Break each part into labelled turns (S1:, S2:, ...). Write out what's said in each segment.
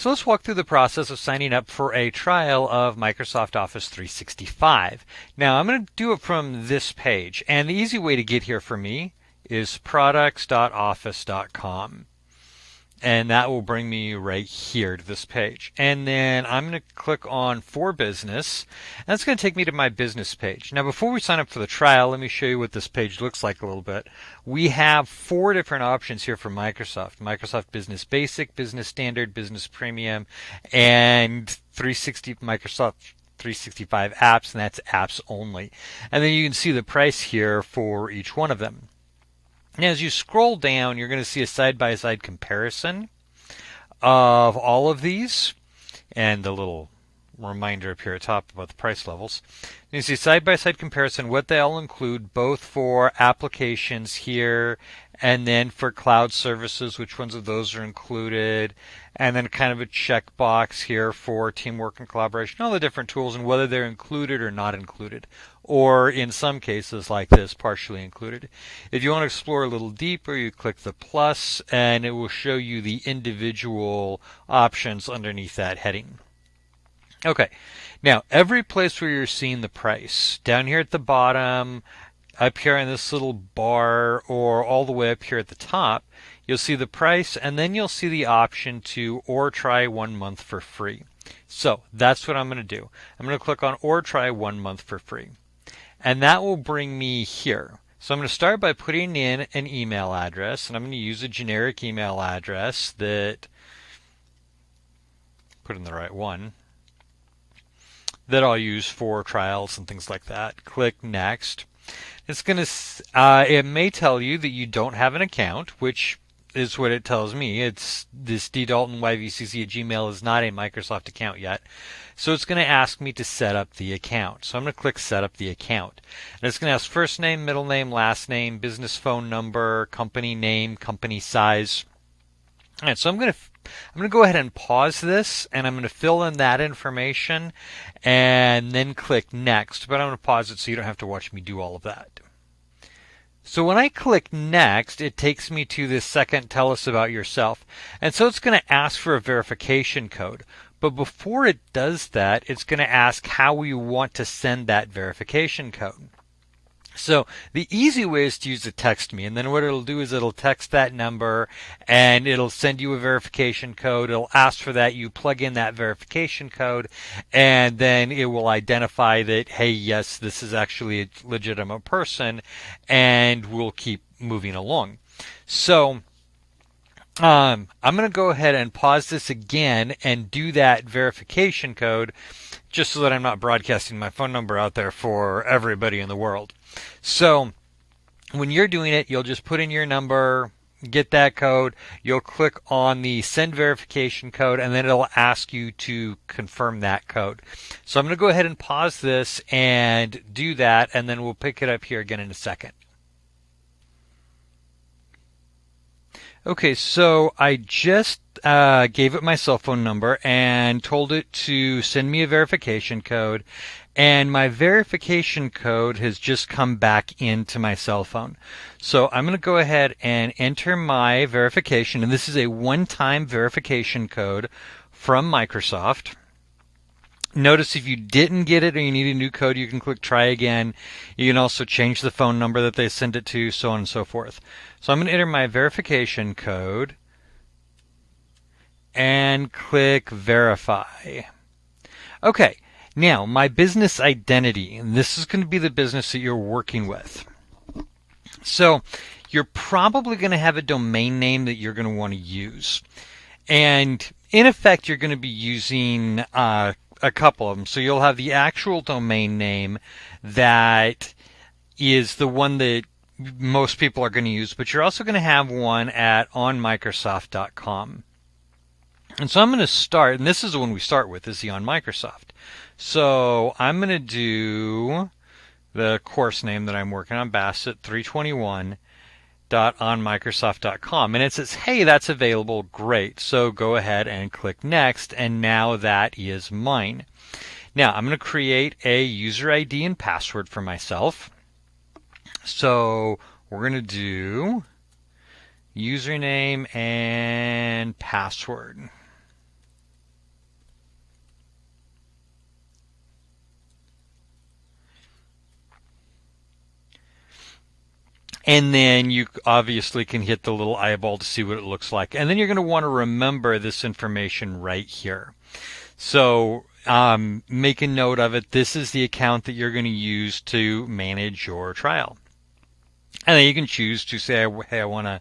S1: So let's walk through the process of signing up for a trial of Microsoft Office 365. Now I'm going to do it from this page, and the easy way to get here for me is products.office.com. And that will bring me right here to this page. And then I'm going to click on For Business. And that's going to take me to my business page. Now, before we sign up for the trial, let me show you what this page looks like a little bit. We have 4 different options here for Microsoft. Microsoft Business Basic, Business Standard, Business Premium, and Microsoft 365 apps, and that's apps only. And then you can see the price here for each one of them. Now, as you scroll down, you're going to see a side-by-side comparison of all of these and the little reminder up here at top about the price levels. You see side-by-side comparison, what they all include, both for applications here and then for cloud services, which ones of those are included, and then kind of a checkbox here for teamwork and collaboration, all the different tools and whether they're included or not included, or in some cases like this, partially included. If you want to explore a little deeper, you click the plus and it will show you the individual options underneath that heading. Okay, now every place where you're seeing the price, down here at the bottom, up here in this little bar, or all the way up here at the top, you'll see the price, and then you'll see the option to or try 1 month for free. So that's what I'm going to do. I'm going to click on or try 1 month for free. And that will bring me here. So I'm going to start by putting in an email address, and I'm going to use a generic email address that, put in the right one, that I'll use for trials and things like that. Click Next. It's going to, it may tell you that you don't have an account, which is what it tells me. It's this ddaltonyvcc@gmail is not a Microsoft account yet. So it's going to ask me to set up the account. So I'm going to click Set up the account. And it's going to ask first name, middle name, last name, business phone number, company name, company size. All right, so I'm going to go ahead and pause this, and I'm going to fill in that information and then click Next. But I'm going to pause it so you don't have to watch me do all of that. So when I click Next, it takes me to this second Tell Us About Yourself. And so it's going to ask for a verification code. But before it does that, it's going to ask how we want to send that verification code. So the easy way is to use the text me, and then what it'll do is it'll text that number and it'll send you a verification code. It'll ask for that. You plug in that verification code, and then it will identify that, hey, yes, this is actually a legitimate person, and we'll keep moving along. So I'm going to go ahead and pause this again and do that verification code just so that I'm not broadcasting my phone number out there for everybody in the world. So when you're doing it, you'll just put in your number, get that code, you'll click on the send verification code, and then it'll ask you to confirm that code. So I'm going to go ahead and pause this and do that, and then we'll pick it up here again in a second. Okay, so I just gave it my cell phone number and told it to send me a verification code, and my verification code has just come back into my cell phone. So I'm going to go ahead and enter my verification, and this is a one-time verification code from Microsoft. Notice if you didn't get it or you need a new code, you can click try again. You can also change the phone number that they send it to, so on and so forth. So I'm going to enter my verification code and click verify. Okay, now my business identity, and this is going to be the business that you're working with. So you're probably going to have a domain name that you're going to want to use. And in effect, you're going to be using a couple of them. So you'll have the actual domain name that is the one that most people are going to use, but you're also going to have one at onmicrosoft.com. And so I'm going to start, and this is the one we start with, is the on Microsoft. So I'm going to do the course name that I'm working on, Bassett 321.onmicrosoft.com. And it says, hey, that's available. Great. So go ahead and click next, and now that is mine. Now I'm going to create a user ID and password for myself. So we're going to do username and password. And then you obviously can hit the little eyeball to see what it looks like. And then you're going to want to remember this information right here. So make a note of it. This is the account that you're going to use to manage your trial. And then you can choose to say, hey, I want to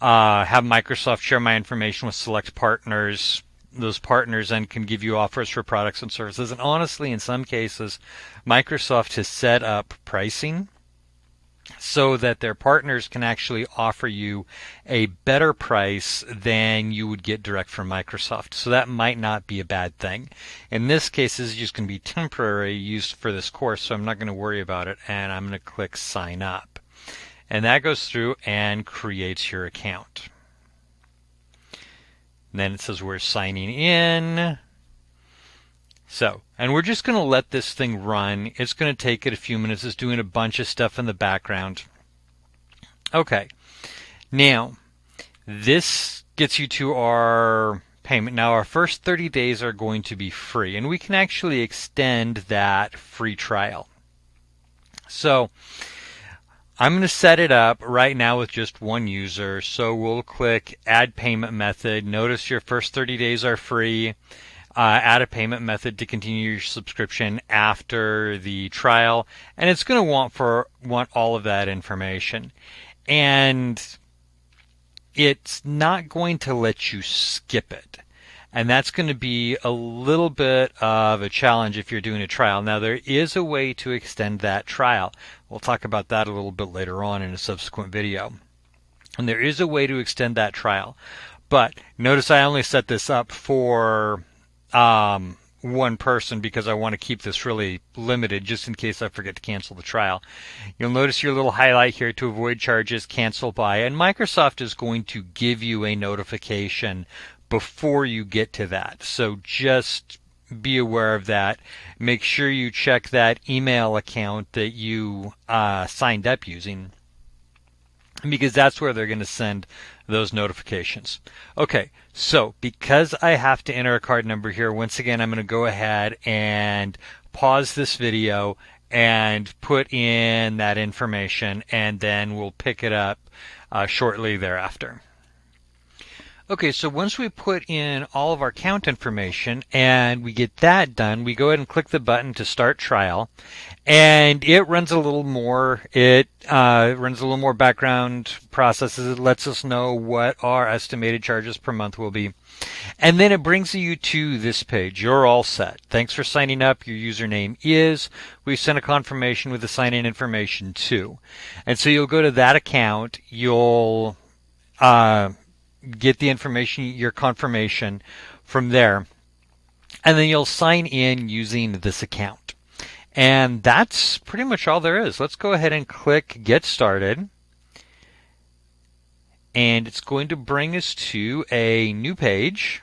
S1: have Microsoft share my information with select partners. Those partners then can give you offers for products and services. And honestly, in some cases, Microsoft has set up pricing so that their partners can actually offer you a better price than you would get direct from Microsoft. So that might not be a bad thing. In this case, this is just going to be temporary use for this course, so I'm not going to worry about it. And I'm going to click sign up. And that goes through and creates your account. And then it says we're signing in. So, and we're just going to let this thing run. It's going to take it a few minutes. It's doing a bunch of stuff in the background. Okay. Now, this gets you to our payment. Now, our first 30 days are going to be free, and we can actually extend that free trial. So, I'm going to set it up right now with just one user. So we'll click Add Payment Method. Notice your first 30 days are free. Add a payment method to continue your subscription after the trial, and it's going to want all of that information. And it's not going to let you skip it. And that's going to be a little bit of a challenge if you're doing a trial. Now, there is a way to extend that trial. We'll talk about that a little bit later on in a subsequent video. And there is a way to extend that trial. But notice I only set this up for one person because I want to keep this really limited just in case I forget to cancel the trial. You'll notice your little highlight here to avoid charges, cancel by, and Microsoft is going to give you a notification before you get to that. So just be aware of that. Make sure you check that email account that you signed up using, because that's where they're going to send those notifications. Okay, so because I have to enter a card number here, once again, I'm going to go ahead and pause this video and put in that information, and then we'll pick it up shortly thereafter. Okay, so once we put in all of our account information and we get that done, we go ahead and click the button to start trial, and it runs a little more. It runs a little more background processes. It lets us know what our estimated charges per month will be. And then it brings you to this page. You're all set. Thanks for signing up. Your username is. We sent a confirmation with the sign-in information too. And so you'll go to that account. You'll get the information, your confirmation from there, and then you'll sign in using this account. And that's pretty much all there is. Let's go ahead and click Get Started. And it's going to bring us to a new page.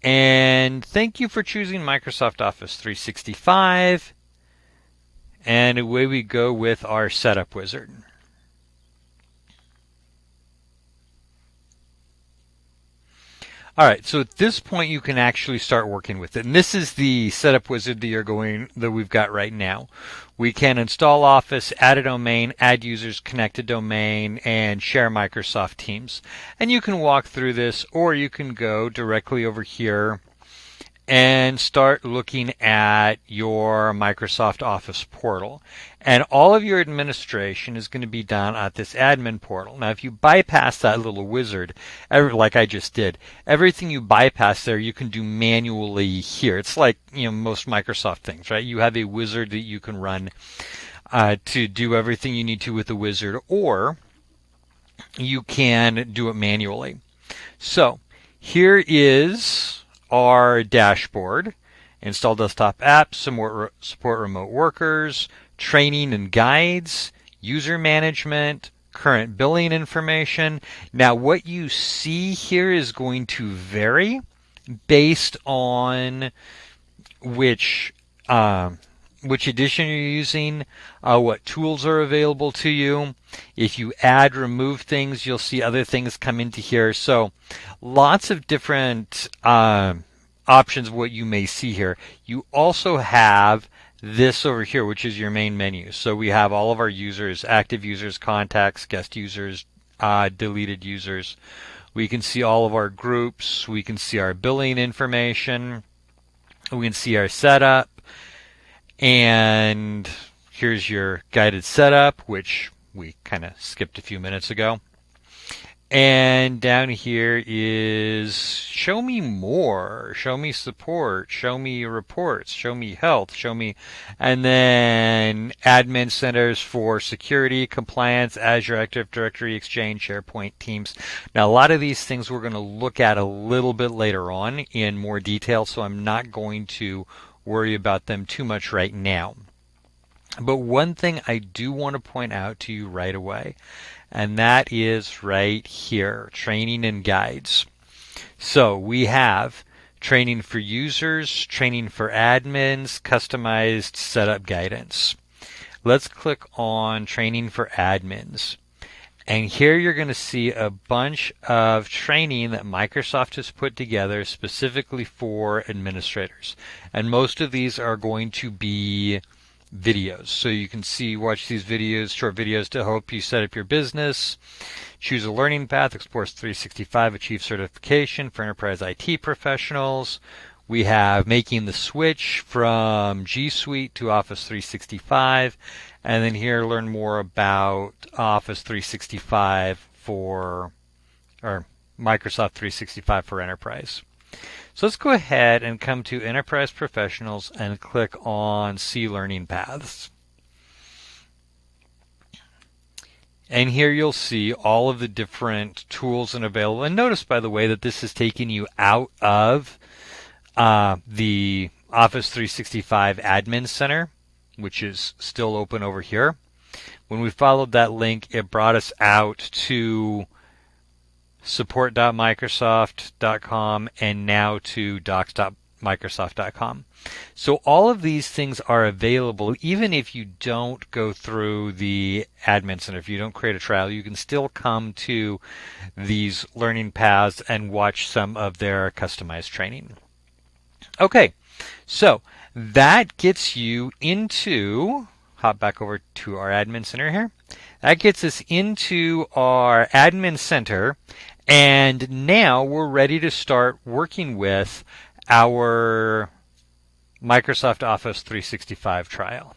S1: And thank you for choosing Microsoft Office 365. And away we go with our setup wizard. All right, so at this point you can actually start working with it. And this is the setup wizard that we've got right now. We can install Office, add a domain, add users, connect a domain, and share Microsoft Teams. And you can walk through this, or you can go directly over here and start looking at your Microsoft Office portal. And all of your administration is going to be done at this admin portal. Now, if you bypass that little wizard, like I just did, everything you bypass there, you can do manually here. It's like, most Microsoft things, right? You have a wizard that you can run to do everything you need to with the wizard, or you can do it manually. So here is our dashboard. Install desktop apps, support remote workers, training and guides, user management, current billing information. Now what you see here is going to vary based on which edition you're using, what tools are available to you. If you add, remove things, you'll see other things come into here. So lots of different options of what you may see here. You also have this over here, which is your main menu. So we have all of our users, active users, contacts, guest users, deleted users. We can see all of our groups. We can see our billing information. We can see our setup. And here's your guided setup, which we kind of skipped a few minutes ago. And down here is show me more, show me support, show me reports, show me health, show me, and then admin centers for security, compliance, Azure Active Directory, Exchange, SharePoint, Teams. Now, a lot of these things we're going to look at a little bit later on in more detail, so I'm not going to worry about them too much right now. But one thing I do want to point out to you right away, and that is right here, training and guides. So we have training for users, training for admins, customized setup guidance. Let's click on training for admins. And here you're going to see a bunch of training that Microsoft has put together specifically for administrators. And most of these are going to be videos. So you can watch these videos, short videos to help you set up your business, choose a learning path, explore 365, achieve certification for enterprise IT professionals. We have making the switch from G Suite to Office 365. And then here, learn more about Office 365 or Microsoft 365 for Enterprise. So let's go ahead and come to Enterprise Professionals and click on See Learning Paths. And here you'll see all of the different tools and available. And notice, by the way, that this is taking you out of the Office 365 Admin Center, which is still open over here. When we followed that link, it brought us out to support.microsoft.com and now to docs.microsoft.com. So all of these things are available even if you don't go through the admin center. If you don't create a trial, you can still come to these learning paths and watch some of their customized training. Okay, so that gets you into, hop back over to our admin center here. That gets us into our admin center, and now we're ready to start working with our Microsoft Office 365 trial.